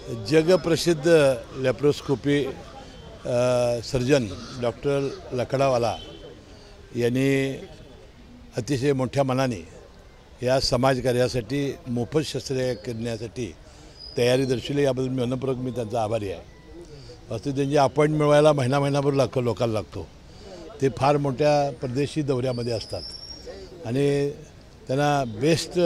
जगप्रसिद्ध laparoscopy surgeon doctor Lakdawala यांनी अतिशय मोठ्या मनाने या समाजकार्यासाठी मोफत शस्त्रक्रिया करण्यासाठी तयारी दर्शवली। याबद्दल मी मनपूर्वक त्यांचा आभारी आहे। वास्तविक त्यांची अपॉइंटमेंट मिळवायला महिनाभर लोकांना लागतो। ते फार मोठ्या परदेशी दौऱ्यामध्ये असतात आणि त्यांना बेस्ट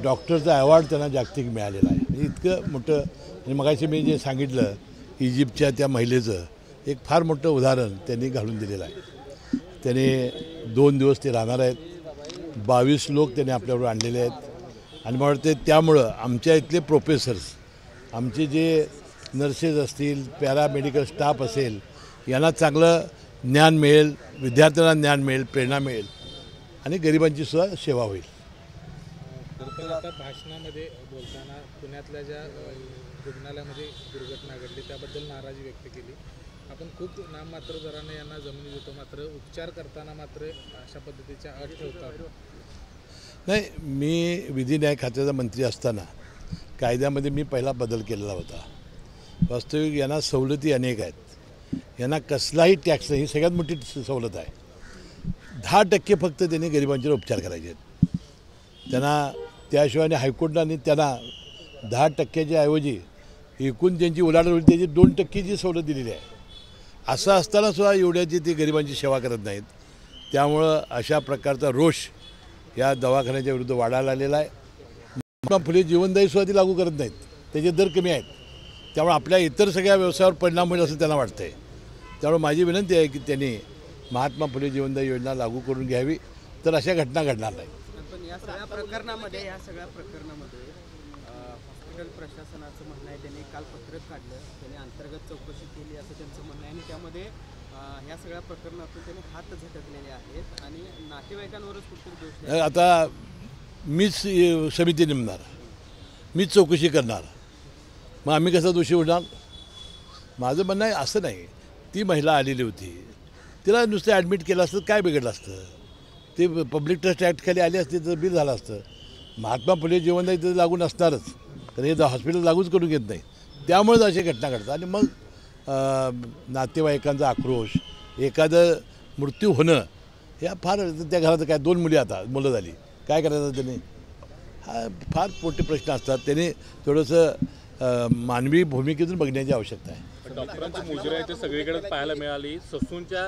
डॉक्टरचा अवॉर्ड त्यांना जागतिक मिळालेला आहे। म्हणजे इतकं मोठं आणि मगाशी मी जे सांगितलं इजिप्तच्या त्या महिलेचं एक फार मोठं उदाहरण त्यांनी घालून दिलेलं आहे। त्यांनी 2 दिवस ते राहणार आहेत। 22 लोक त्यांनी आपल्याबरोबर आणलेले आहेत आणि मला वाटते त्यामुळं आमच्या इथले प्रोफेसर्स, आमचे जे नर्सेस असतील, पॅरामेडिकल स्टाफ असेल, यांना चांगलं ज्ञान मिळेल, विद्यार्थ्यांना ज्ञान मिळेल, प्रेरणा मिळेल आणि गरिबांची सुद्धा सेवा होईल। तर आता भाषणामध्ये बोलताना पुण्यातल्या ज्या रुग्णालयामध्ये दुर्घटना घडली त्याबद्दल नाराजी व्यक्त केली। आपण खूप नाममात्र दराने यांना जमिनी देतो, मात्र उपचार करताना मात्र अशा पद्धतीच्या अट ठेवतात। नाही, मी विधी न्याय खात्याचा मंत्री असताना कायद्यामध्ये मी पहिला बदल केलेला होता। वास्तविक यांना सवलती अनेक आहेत, यांना कसलाही टॅक्स नाही, ही सगळ्यात मोठी सवलत आहे। 10% फक्त त्यांनी गरिबांचे उपचार करायचे आहेत। त्यांना त्याशिवाय हायकोर्टाने त्यांना 10%च्या ऐवजी एकूण त्यांची उलाढाल होईल त्याची 2%ची सवलत दिलेली आहे। असं असताना सुद्धा एवढ्याची ते गरिबांची सेवा करत नाहीत। त्यामुळं अशा प्रकारचा रोष या दवाखान्याच्या विरुद्ध वाढायला आलेला आहे। महात्मा फुले जीवनदायी सुद्धा ती लागू करत नाहीत, त्याचे दर कमी आहेत। त्यामुळे आपल्या इतर सगळ्या व्यवसायावर परिणाम होईल असं त्यांना वाटतं आहे। त्यामुळे माझी विनंती आहे की त्यांनी महात्मा फुले जीवनदायी योजना लागू करून घ्यावी, तर अशा घटना घडणार नाही। पण या सगळ्या प्रकरणामध्ये हॉस्पिटल प्रशासनाचं म्हणणं आहे, त्यांनी काल पत्रक काढलं, त्यांनी अंतर्गत चौकशी केली असं त्यांचं म्हणणं आहे आणि त्यामध्ये ह्या सगळ्या प्रकरणातून त्यांनी हात झटकलेले आहेत आणि नातेवाईकांवरच कुठेतरी दोष आहे। आता मीच समिती नेमणार, मीच चौकशी करणार, मग आम्ही कसा दोषी होणार? माझं म्हणणं आहे असं नाही, ती महिला आलेली होती, तिला नुसतं ॲडमिट केलं असतं काय बिघडलं असतं? ते पब्लिक ट्रस्ट ॲक्टखाली आली असते तर बिल झालं असतं। महात्मा फुले जीवनदायी तर लागू नसणारच, तर हे हॉस्पिटल लागूच करून घेत नाही। त्यामुळेच अशी घटना घडतात आणि मग नातेवाईकांचा आक्रोश, एखादं मृत्यू होणं, ह्या फार त्या घरात काय 2 मुलं झाली, काय करायचं त्यांनी? हा फार मोठे प्रश्न असतात। त्यांनी थोडंसं मानवी भूमिकेतून बघण्याची आवश्यकता आहे। डॉक्टरांची मुजरा आहे ते सगळीकडेच पाहायला मिळाली। ससूनच्या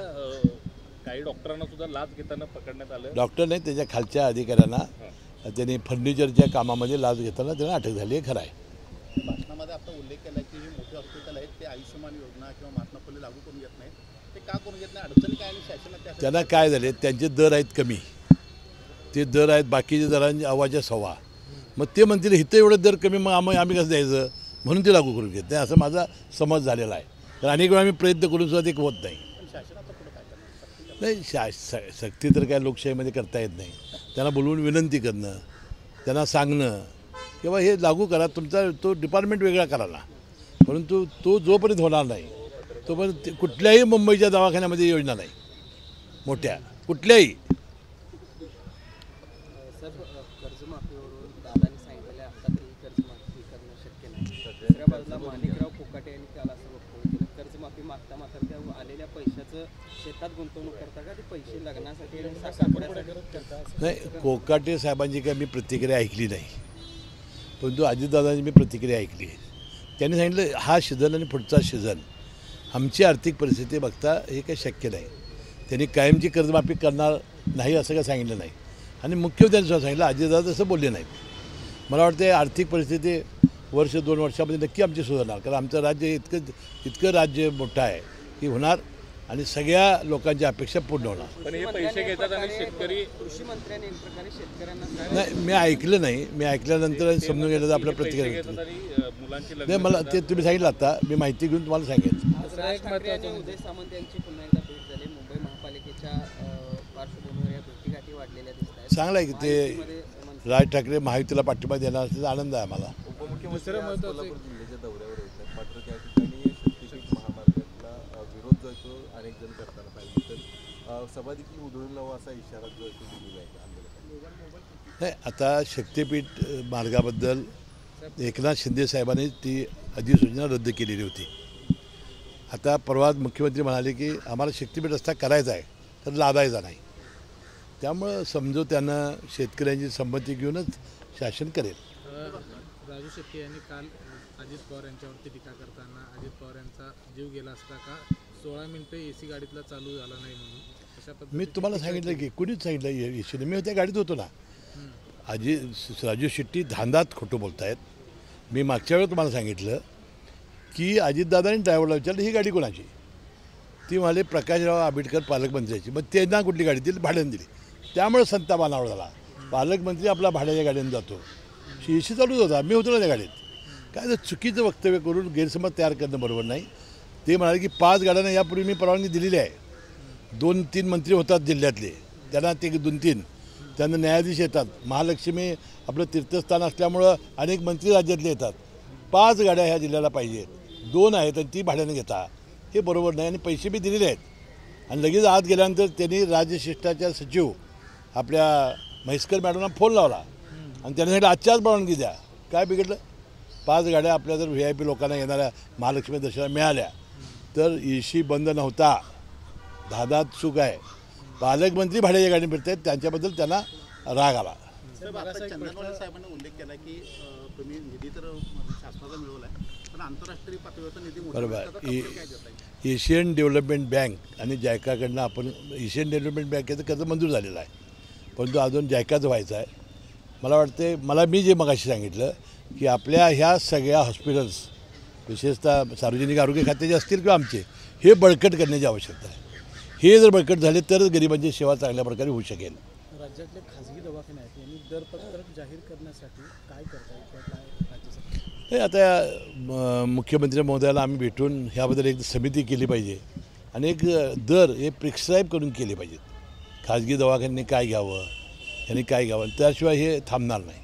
काही डॉक्टरांना सुद्धा लाच घेताना पकडण्यात आलं। डॉक्टर नाही, त्याच्या खालच्या अधिकाऱ्यांना त्यांनी फर्निचरच्या कामामध्ये लाच घेताना त्यांना अटक झाली, हे खरं आहे। भाषणामध्ये आता उल्लेख केला की जे मोठे हॉस्पिटल आहेत ते आयुष्यमान योजना किंवा महात्मा फुले लागू करून घेत नाहीत, ते का करून घेत नाही? अडचणी काय आणि शासनात त्यांना काय झाले, त्यांचे दर आहेत कमी, ते दर आहेत बाकीच्या दरांच्या आवाच्या सव्वा। मग ते म्हणतील इथं एवढं दर कमी, मग आम्ही कसं द्यायचं? म्हणून ते लागू करून घेत नाही असं माझा समज झालेला आहे। तर अनेक वेळा आम्ही प्रयत्न करून सुद्धा ते होत नाही। नाही, सक्ती तर काय लोकशाहीमध्ये करता येत नाही। त्यांना बोलवून विनंती करणं, त्यांना सांगणं किंवा हे लागू करा, तुमचा तो डिपार्टमेंट वेगळा करायला, परंतु तो जोपर्यंत होणार नाही तोपर्यंत कुठल्याही मुंबईच्या दवाखान्यामध्ये योजना नाही, मोठ्या कुठल्याही। सर, कर्जमाफीवरून दादांनी सांगितलेलं आता तरी कर्जमाफी करणं शक्य नाही। दुसऱ्या बाजूला माणिकराव कोकाटे यांनी काल असं वक्तव्य केलं, कर्जमाफी मागता मात्र त्या आलेल्या पैशाचं शेतात गुंतवणूक करता का, ते पैसे लग्नासाठी आणि साखरपुड्यासाठी? नाही, कोकाटे साहेबांची काय मी प्रतिक्रिया ऐकली नाही, परंतु अजितदादांची मी प्रतिक्रिया ऐकली आहे। त्यांनी सांगितलं हा सीझन आणि पुढचा सीझन आमची आर्थिक परिस्थिती बघता हे काही शक्य नाही। त्यांनी कायमची कर्जमाफी करणार नाही असं काय सांगितलं नाही आणि मुख्यमंत्र्यांनी सुद्धा सांगितलं, अजितदादा तसं बोलले नाहीत। मला वाटते आर्थिक परिस्थिती 1-2 वर्षामध्ये नक्की आमची सुधारणार, कारण आमचं राज्य इतकं राज्य मोठं आहे की होणार आणि सगळ्या लोकांच्या अपेक्षा पूर्ण होणार। पण हे पैसे घेतात आणि शेतकरी, कृषी मंत्र्यांनी एक प्रकारे शेतकऱ्यांना नाही, मी ऐकलं नाही, मी ऐकल्यानंतर समजून गेलं तर आपल्या प्रतिक्रिया मुलांची नाही। मला ते तुम्ही सांगितलं, आता मी माहिती घेऊन तुम्हाला सांगेन। राज ठाकरे आणि उदय सामंत यांची पुन्हा एकदा भेट झाली। मुंबई महापालिकेच्या पार्श्वभूमीवर या भेटीगाठी वाढलेल्या दिसत आहेत। चांगलं आहे की ते राज ठाकरे महायुतीला पाठिंबा देणार असल्याचा आनंद आहे आम्हाला। उपमुख्यमंत्री सोलापूर जिल्ह्याच्या दौऱ्यावर येतात, मात्र त्या ठिकाणी शक्तीपीठ महामार्गातला विरोध जो आहे तो अनेक जण करताना पाहिजे, तर सभा देखील उधळून लावा असा इशारा जो आहे तो दिलेला आहे आंदोलकांनी। नाही, आता शक्तीपीठ मार्गाबद्दल एकनाथ शिंदे साहेबांनी ती अधिसूचना रद्द केलेली होती. आता परवा मुख्यमंत्री म्हणाले की आम्हाला शक्तीपीठ रस्ता करायचा आहे तर लादायचा नाही. त्यामुळं समजो त्यानं शेतकऱ्यांची संमती घेऊनच शासन करेल. राजू शेट्टी यांनी काल अजित पवार यांच्यावरती टीका करताना अजित पवार यांचा जीव गेला असता का 16 मिनिटं AC गाडीतला चालू झाला नाही म्हणून अशा पद्धतीने मी तुम्हाला सांगितलं की कुणीच सांगितलं येशीने मी त्या गाडीत होतो ना. राजू शेट्टी धांदात खोटं बोलत आहेत. मी मागच्या वेळेला तुम्हाला सांगितलं की अजितदादांनी ड्रायव्हरला विचारलं ही गाडी कोणाची. ती म्हणाले प्रकाशराव आंबेडकर पालकमंत्र्याची. मग त्यांना कुठली गाडी दिली भाड्याने दिली. त्यामुळे संताप अनावर झाला. पालकमंत्री आपला भाड्याच्या गाडीने जातो. AC चालूच होता. मी होतो ना त्या गाडीत. काय तर चुकीचं वक्तव्य करून गैरसमज तयार करणं बरोबर नाही. ते म्हणाले की 5 गाड्यांना यापूर्वी मी परवानगी दिलेली आहे. 2-3 मंत्री होतात जिल्ह्यातले त्यांना ते 2-3 त्यांना न्यायाधीश येतात. महालक्ष्मी आपलं तीर्थस्थान असल्यामुळं अनेक मंत्री राज्यातले येतात. 5 गाड्या ह्या जिल्ह्याला पाहिजेत. 2 आहेत आणि ती भाड्याने घेता हे बरोबर नाही. आणि पैसे बी दिलेले आहेत. आणि लगेच आत गेल्यानंतर त्यांनी राजशिष्टाचार सचिव आपल्या म्हैसकर मॅडमना फोन लावला आणि त्यांनी सांगितलं आजच्याच परवानगी द्या. काय बिघडलं. 5 गाड्या आपल्या जर VIP लोकांना येणाऱ्या महालक्ष्मी दर्शनाला मिळाल्या तर AC बंद नव्हता. धादात चूक आहे. पालकमंत्री भाड्याच्या गाडी फिरत आहेत त्यांच्याबद्दल त्यांना राग आला. साहेब आता चंदनवाले साहेबांनी उल्लेख केला की तुम्ही निधी तर शासनाचा मिळवला आहे पण आंतरराष्ट्रीय पातळीवरचा निधी बरोबर. एशियन डेव्हलपमेंट बँक आणि जायकाकडनं आपण एशियन डेव्हलपमेंट बँकेचं कर्ज मंजूर झालेलं आहे. परंतु अजून जायकाचं व्हायचं आहे. मला वाटते मी जे मगाशी सांगितलं की आपल्या ह्या सगळ्या हॉस्पिटल्स विशेषतः सार्वजनिक आरोग्य खात्याचे असतील किंवा आमचे हे बळकट करण्याची आवश्यकता आहे. हे जर बळकट झाले तरच गरिबांची सेवा चांगल्या प्रकारे होऊ शकेल. राज्यातले खाजगी दवाखाने आहेत यांनी दरपत्रक जाहीर करण्यासाठी काय करता येईल किंवा काय राज्य सरकार हे आता मुख्यमंत्री महोदयाला आम्ही भेटून ह्याबद्दल एक समिती केली पाहिजे आणि एक दर हे प्रिस्क्राईब करून केले पाहिजेत. खाजगी दवाखान्यांनी काय घ्यावं यांनी काय घ्यावं त्याशिवाय हे थांबणार नाही.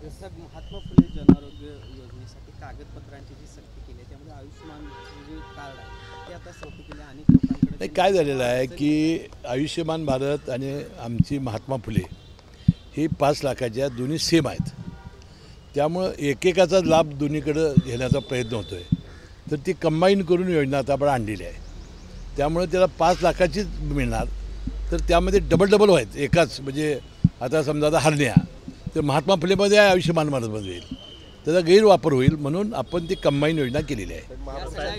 जसं महात्मा फुले जनआरोग्य योजनेसाठी कागदपत्रांची जी सक्ती केली आहे त्यामध्ये आयुष्यमान जे कार्ड आहे ते आता सोपे केले. अनेक लोकांकडे नाही काय झालेलं आहे की आयुष्यमान भारत आणि आमची महात्मा फुले ही 5 लाखाच्या दोन्ही सेम आहेत. त्यामुळं एकेकाचा लाभ दोन्हीकडं घेण्याचा प्रयत्न होतो आहे. तर ती कंबाईन करून योजना आता आपण आणलेली आहे. त्यामुळे त्याला 5 लाखाचीच मिळणार. तर त्यामध्ये डबल व्हायचं एकाच म्हणजे आता समजा आता हरण्या तर महात्मा फुलेमध्ये आयुष्यमान भारतमध्ये होईल. त्याचा गैरवापर होईल म्हणून आपण ती कंबाईन योजना केलेली आहे. या सगळ्या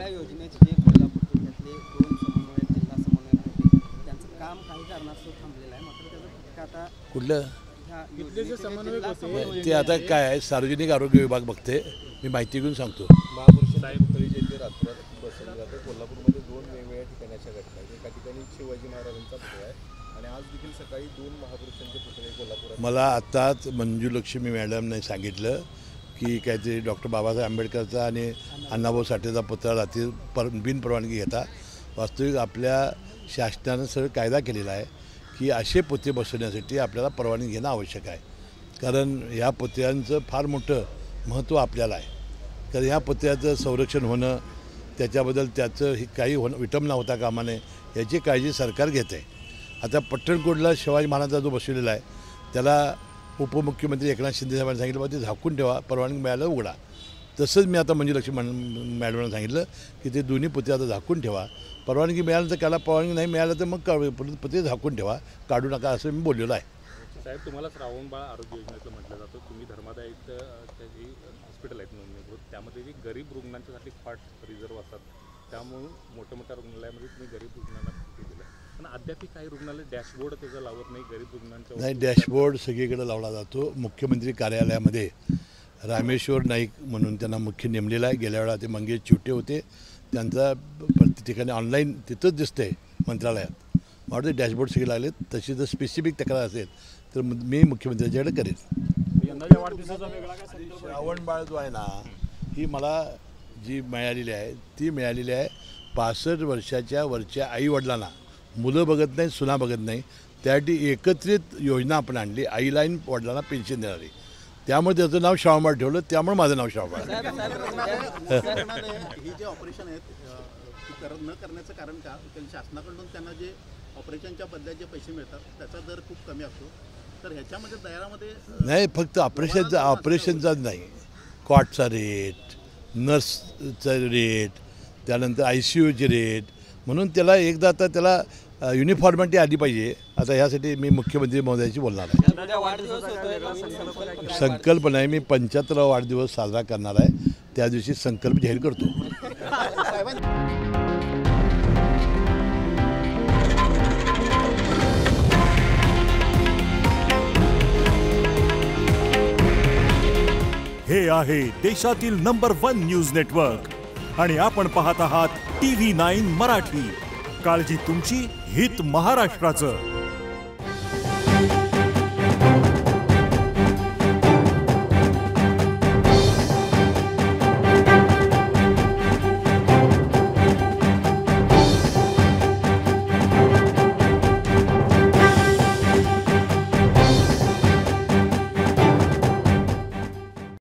योजनेचे जे कोल्हापूर जिल्ह्यातले 2 समन्वयक जिल्हा समन्वयक होते त्यांचं काम काही कारणास्तव थांबलेलं आहे. मात्र त्याचा फटका आता कुठलं ह्या योजनेचे समन्वयक होते ते आता काय आहे सार्वजनिक आरोग्य विभाग बघते. मी माहिती घेऊन सांगतो. महापुरुषांची पुतळी जे ते रात्रात बसवलं जातं. कोल्हापूरमध्ये 2 वेगवेगळ्या ठिकाणाच्या घटना आहेत. एका ठिकाणी शिवाजी महाराजांचा पुतळा आहे आणि आज देखील सकाळी 2 महापुरुषांचे पुतळे कोल्हापुरात. मला आत्ताच मंजुलक्ष्मी मॅडमने सांगितलं की काहीतरी डॉक्टर बाबासाहेब आंबेडकरचा आणि अण्णाभाऊ साठेचा पुतळा रात्री बिनपरवानगी घेता. वास्तविक आपल्या शासनानं सगळं कायदा केलेला आहे की असे पुतळे बसवण्यासाठी आपल्याला परवानगी घेणं आवश्यक आहे. कारण ह्या पुतळ्यांचं फार मोठं महत्त्व आपल्याला आहे. कारण ह्या पुतळ्याचं संरक्षण होणं त्याच्याबद्दल त्याचं ही काही विटंबना होता कामा नये याची काळजी सरकार घेते. आता पट्टणकोटला शिवाजी महाराजांचा जो बसवलेला आहे त्याला उपमुख्यमंत्री एकनाथ शिंदे साहेबांनी सांगितलं बा ते झाकून ठेवा परवानगी मिळायला उघडा. तसंच मी आता मंजुलक्ष्मी मॅडमला सांगितलं की ते दोन्ही पुतळे आता झाकून ठेवा. परवानगी मिळालं तर त्याला परवानगी नाही मिळालं तर मग पुतळे झाकून ठेवा काढू नका असं मी बोललेलो आहे. साहेब तुम्हाला श्रावणबाळ आरोग्य योजनेचं म्हटलं जातं. तुम्ही धर्मादायित जी हॉस्पिटल आहेत नोंदणीकृत त्यामध्ये जी गरीब रुग्णांच्यासाठी फाट रिझर्व असतात त्यामुळे मोठ्या रुग्णालयामध्ये तुम्ही गरीब रुग्णांना दिलं पण अद्याप काही रुग्णालय डॅशबोर्ड त्याचा लावत नाही. गरीब रुग्णांच्या नाही डॅशबोर्ड सगळीकडे लावला जातो. मुख्यमंत्री कार्यालयामध्ये रामेश्वर नाईक म्हणून त्यांना मुख्य नेमलेला आहे. गेल्या वेळा ते मंगेश चिवटे होते. त्यांचा प्रत्येक ठिकाणी ऑनलाईन तिथंच दिसतंय मंत्रालयात. मला वाटतं डॅशबोर्ड सगळे लागलेत. तशी जर स्पेसिफिक तक्रार असेल तर मी मुख्यमंत्र्यांच्याकडे करेन. श्रावणबाळ जो आहे ना ही मला जी मिळालेली आहे ती मिळालेली आहे 65 वर्षाच्या वरच्या आईवडिलांना. मुलं बघत नाही सुना बघत नाही त्यासाठी एकत्रित योजना आपण आणली. आईला आणि वडिलांना पेन्शन देणारी. त्यामुळे त्याचं नाव श्रावणबाळ ठेवलं. त्यामुळे माझं नाव श्रावणबाळ. ही जे ऑपरेशन आहेत न करण्याचं कारण का शासनाकडून त्यांना जे ऑपरेशनच्या बदल्यात जे पैसे मिळतात त्याचा दर खूप कमी असतो. तर ह्याच्यामध्ये दरामध्ये नाही, फक्त ऑपरेशनचाच नाही, कॉटचा रेट, नर्सचा रेट, त्यानंतर ICUचे रेट, म्हणून त्याला एकदा आता त्याला युनिफॉर्मिटी आली पाहिजे. आता ह्यासाठी मी मुख्यमंत्री महोदयाशी बोलणार आहे. संकल्पना आहे, मी 75वा वाढदिवस साजरा करणार आहे, त्या दिवशी संकल्प जाहीर करतो. हे आहे देशातील नंबर 1 न्यूज नेटवर्क आणि आपण पाहत आहात TV9 मराठी. काळजी तुमची, हित महाराष्ट्राचं.